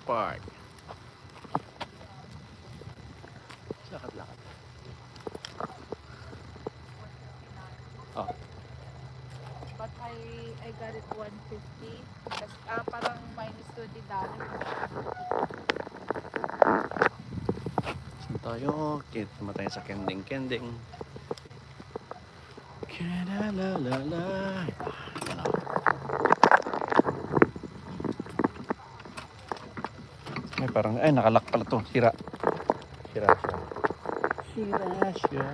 Park. Lakad-lakad. Oh. But I got it 150. Tapos, parang minus $20. Saan tayo? Kita tayo sa kending-kending. Kinalalala. Yan o. Ay, parang, ay, nakalak pala to. Sira. Sira siya. Sira siya.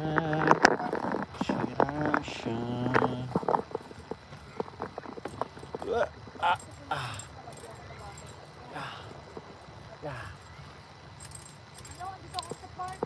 Sira siya. Ah, ah. Ah. Ah. No, dito ako sa park.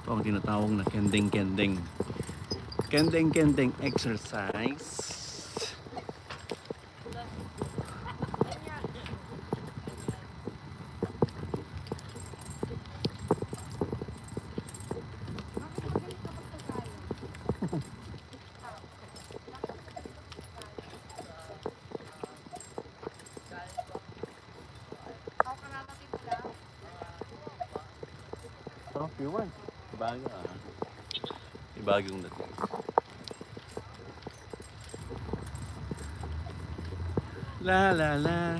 Ito ang tinatawag na kending-kending. Kending-kending exercise. Oh, you want? Bago ah. Ibagong dating. La la la.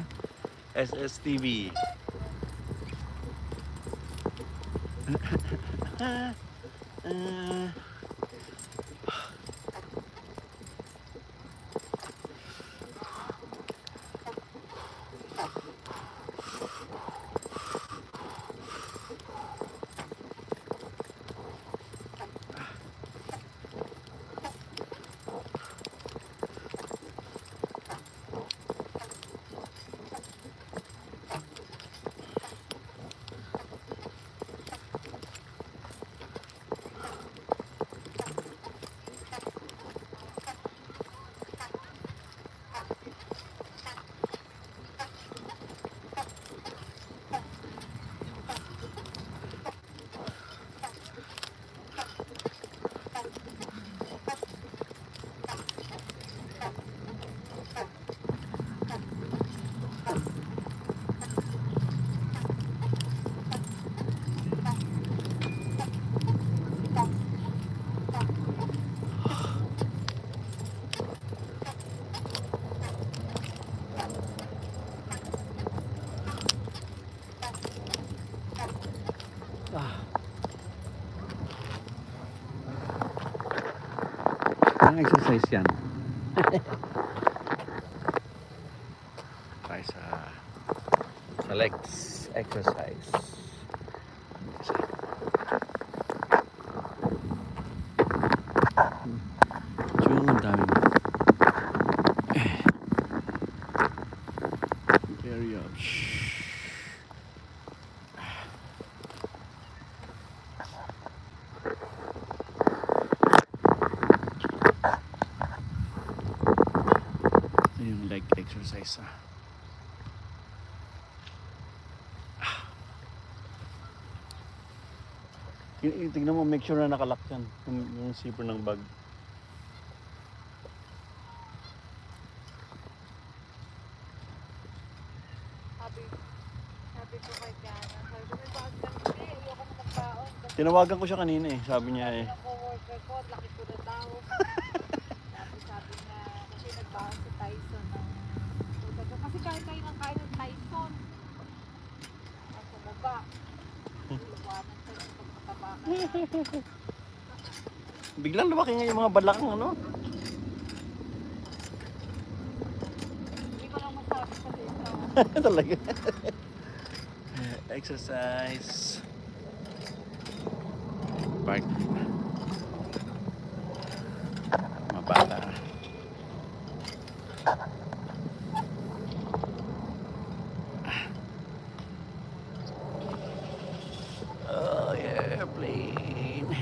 SSTV. Anong exercise yan? Tayo sa legs exercise. Yung ang dami mo. Very up. yung leg exercise Tignan mo, make sure na nakalock yan yung zipper ng bag. Sabi ko kay Kiana, sabi ko may baon ka hindi, ayoko na magbaon. Tinawagan ko siya kanina sabi niya Sabi ng co-worker ko, laki ko na daw. Sabi na, kasi nagbaon si Tyson ng kasi kain ng kain ng Tyson. Ako baba. Iwanan siya ng pagkatabakan na. Biglang lumaki nga yung mga balakang Hindi ko lang masabi sa dito. Talaga. Exercise. Park. Mga bata. Oh, airplane.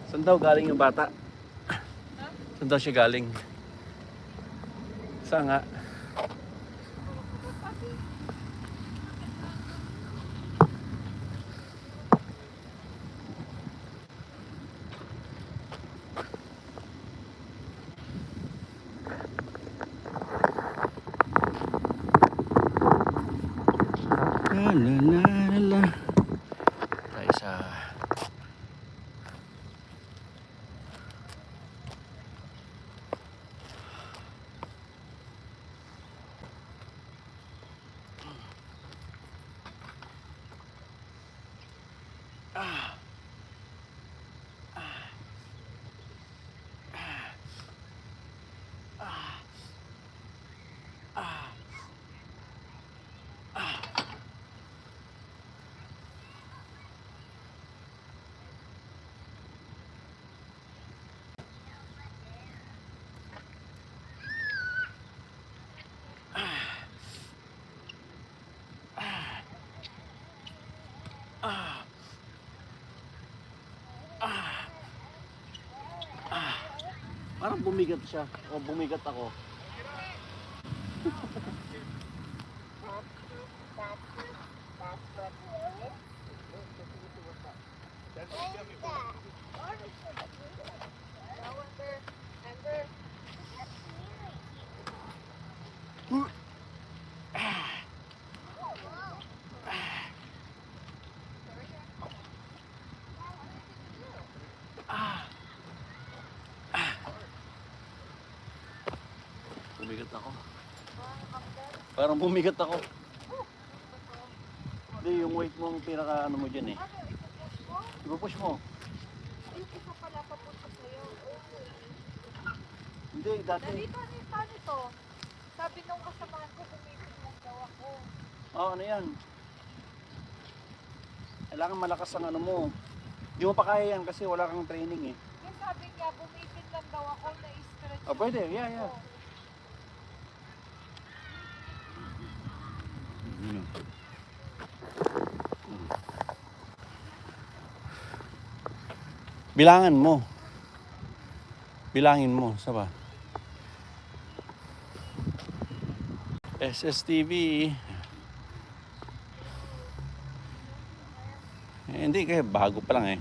Saan daw galing yung bata? Saan daw siya galing? Saan nga? La la la la. Tayo sa parang bumigat siya o bumigat ako. Bumigat ako. Parang bumigat ako. Hindi, yung weight mo ang pinaka ano mo dyan eh. Ipupush mo. Isa pala papunta sa'yo. Hindi, dati. Narito nito. Sabi nung kasamahan ko, bumibig lang daw ako. Oo, ano yan? Kailangan malakas ang ano mo. Hindi mo pa kaya yan kasi wala kang training eh. Yung sabi niya, bumibig lang daw ako na stretch. Oh, pwede, yeah. Bilangan mo. Bilangin mo, saba. SSTV. Hindi, kaya bago pa lang eh.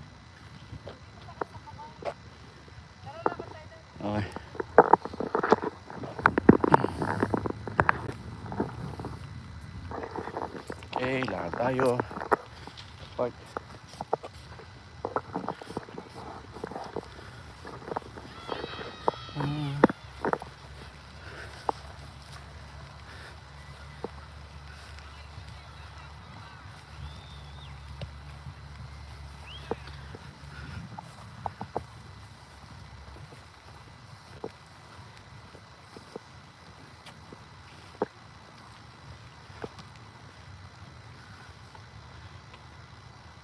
Okay. Okay, lakad tayo. Park.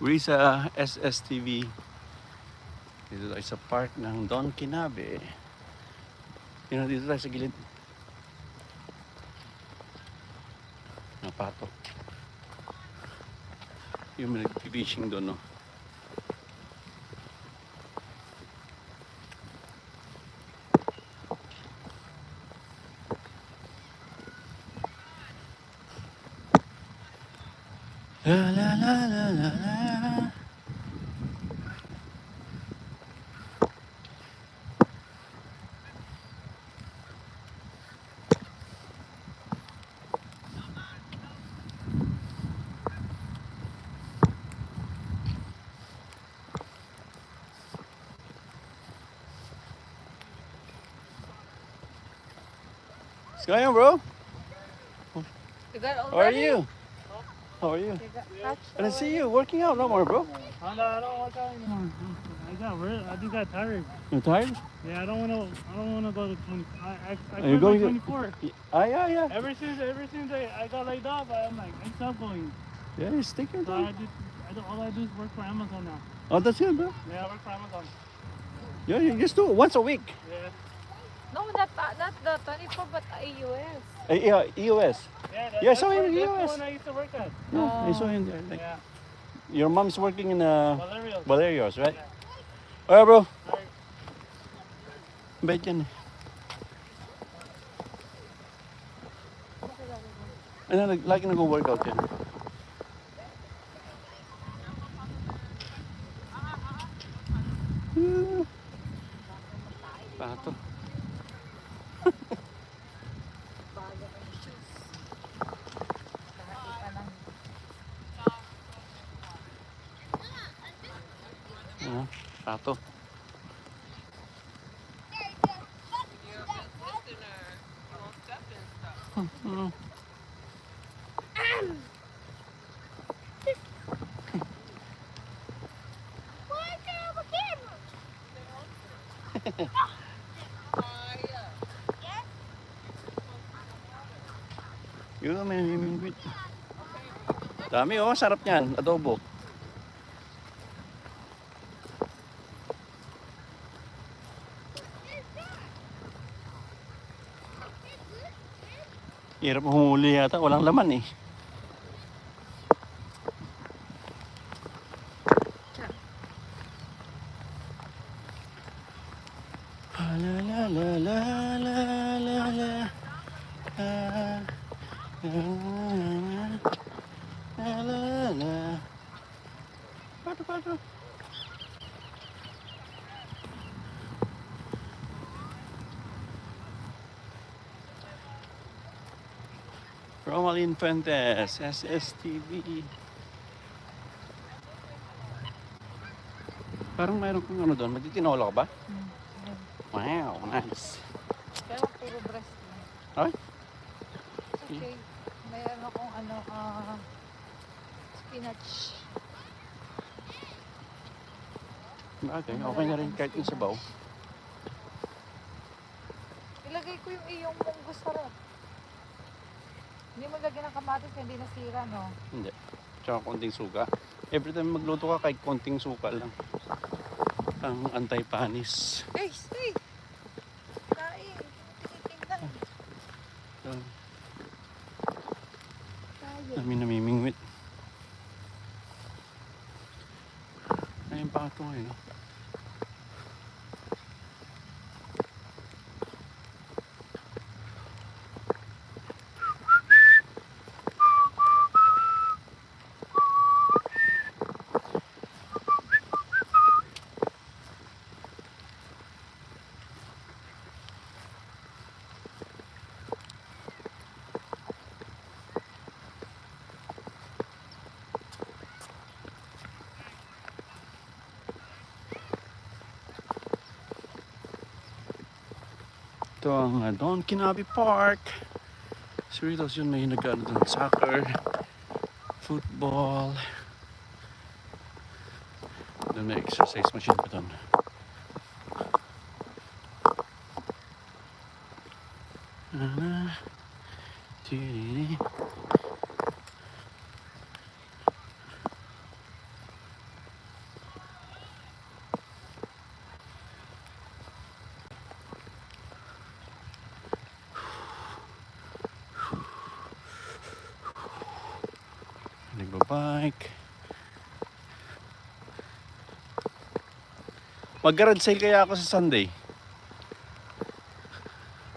We're sa SSTV. Dito tayo sa park ng Don Kinabe. Dito tayo sa gilid. Mga pato. Yung nag-fishing doon, no? La la la la la la. What's going on, bro? You got How are already? you? How are you? You got touched I didn't see already? you working out no more, bro. I don't work out anymore. I just got tired. You tired? Yeah, I don't wanna go to 20. I Are you quit by going to? 24. Yeah. Ever since I got laid off, I'm like I stopped going. Yeah, just take your So time. all I do is work for Amazon now. Oh, that's it, bro. Yeah, I work for Amazon. Yeah, you just do it once a week. Yeah. No, not the 24, but AUS. Yeah, EOS. Yeah, That's so where, in that's the EOS. one I used to work at. Yeah, I Oh. saw him there. Like, Yeah. your mom's working in Valerio. Valerios, right? Yeah. Alright, bro. Alright. Bait yan eh. Ano, lagi nag-workout yan. Pato. Bago ng shoes. Nakakita ng Pato. Yun, may mimingwit. Dami oh, sarap niyan, adobo. Hirap humuli yata, walang laman eh. La la la la la la la. La la la. Pato. Romal Infantes, SSTV. Parang mayroon kang ano doon, magtitinola ka ba? Wow, nice. Pero puro breast lang. Ay? Okay. Mayroon akong spinach. Okay, okay na rin kahit yung sabaw. Ilagay ko yung iyong munggo sarap. Hindi mo lagyan ng kamatis, hindi nasira, no? Hindi. Tsaka konting suka. Every time magluto ka, kahit konting suka lang. Ang anti-panis. Hey, stay! Kain! Tinitingnan. Tayo. Kami namimingwit. Ayun pa ito ngayon. Ito ang Don Kinabe Park. Cerritos yun, may nag-ano doon, soccer, football. Doon may exercise machine pa doon. Tiri. bike. Mag-garage sale kaya ako sa Sunday.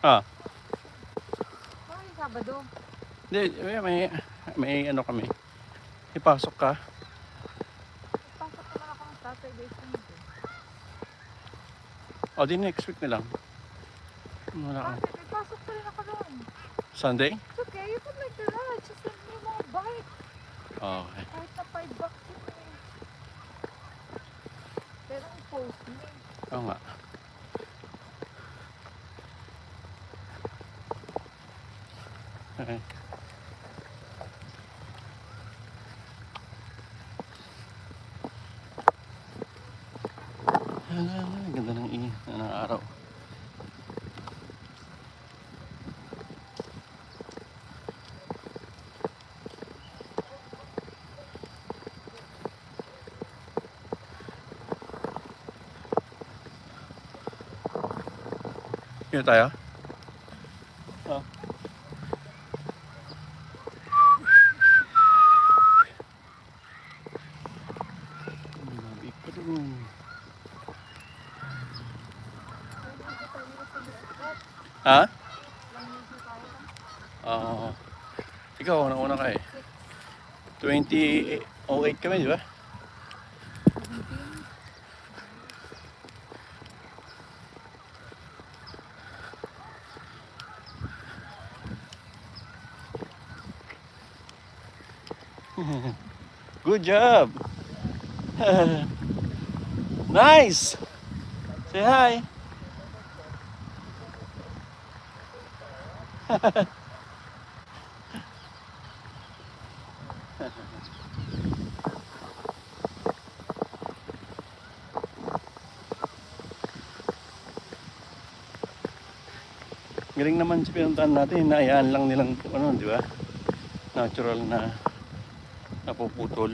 Ah, Bakit Sabado? hindi, may ano kami. Ipasok ka. Pasok naman ako ng Saturday, Sunday. O, di next week na lang. Wala ka. Bakit? May pasok pa rin ako doon. Sunday? It's okay, you can make the garage. Just send me mga bike. Okay. Kahit na $5 yun eh. Pero ang post me. Oo nga. Okay. Ganda ng araw. Dito tayo? Oh. Mabi pa dun. Ha? Oo. Ikaw, unang-una ka eh. 2008 kami, di ba? Good job! Nice! Say hi! Galing naman sa pinuntahan natin, inaayaan lang nilang ano, di ba? Natural na napuputol.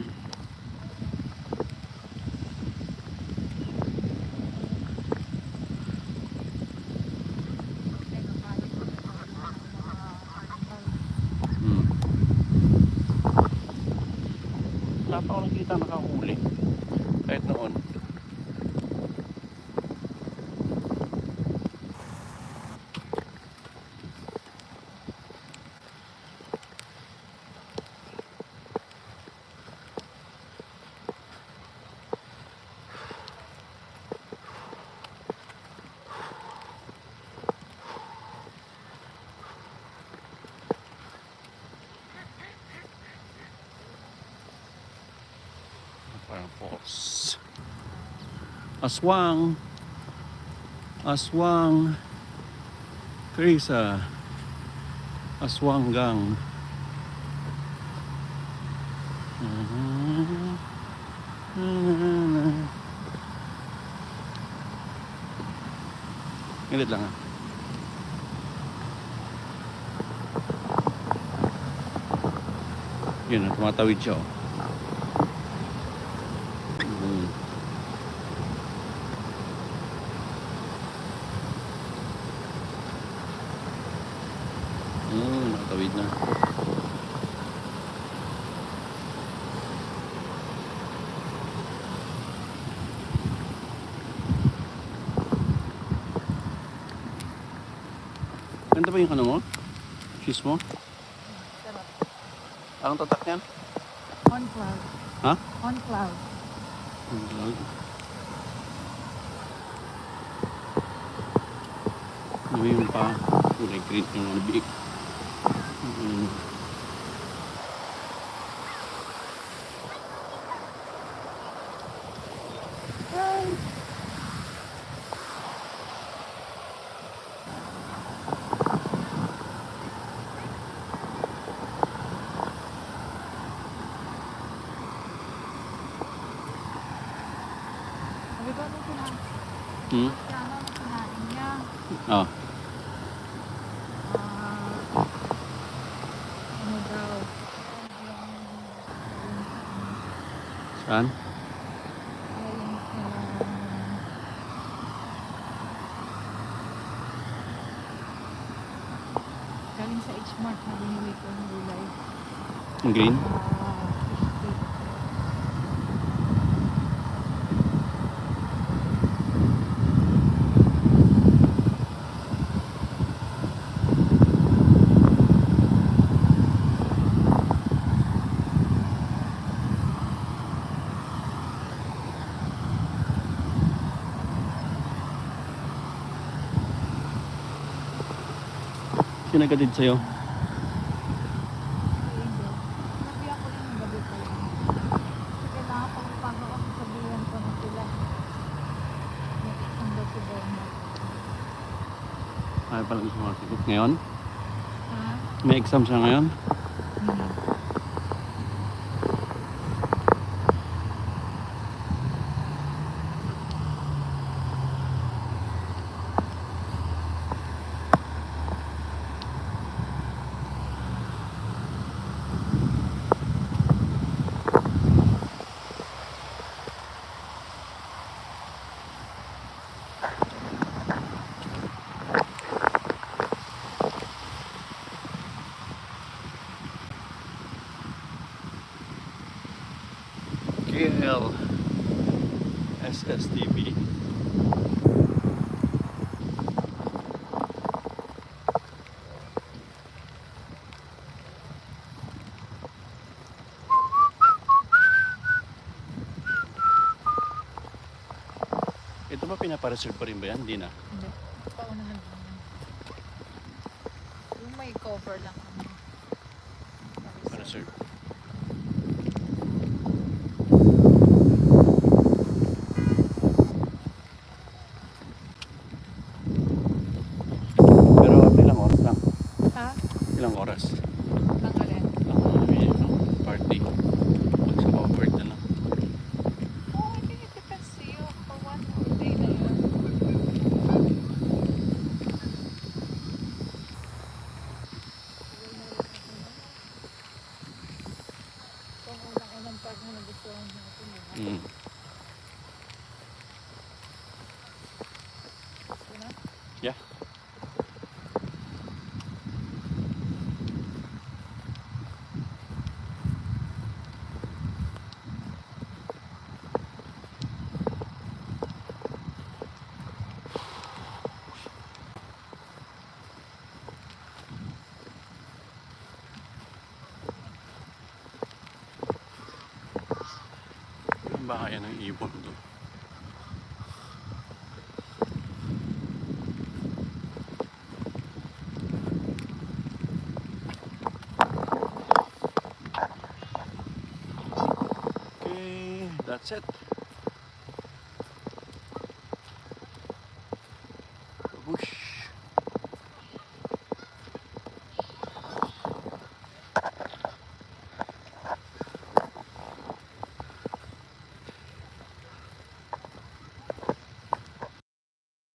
Wala pa ako nakita nakahuli kahit noon. Parang falls. Aswang. Aswang. Teresa. Aswanggang. Ngalit lang ah. Yun ah, tumatawid siya oh. Nakatawid na. Ganda ba yung ano mo? Cheese mo? Sarap. Anong tatak niyan? On cloud. Ha? On cloud. Ano yung pa? Kulay green yung mga biik. Sabi ko anong kinain? Hmm? Anong kinain niya? Oh. Ano daw? Saan? Galing sa H-Mart na binili ko ng gulay. Ang green? Fish Sinagatid sa'yo. Nabiyak ko rin yung gabi ko lang. Kailangan pagpapasok ako sabihan ko na sila. Ang gabi ko na. Ay pala gusto makasagot ngayon. Ha? May exam siya ngayon. KL SSTV. Ito ba pinapareserve pa rin ba yan? Hindi na. Hindi. Paunahan lang yan. Yung may cover lang. Reserve. Pero ilang oras lang? Ha? Ilang oras? Tanggalin. Party. Pag sa covered na lang. Oh, I think it depends to you. For one whole day na yun. Kung unang pag na nagustuhan natin. Mm. Gusto na? Yeah. Ang bahayan ng ibon to. Okay, that's it.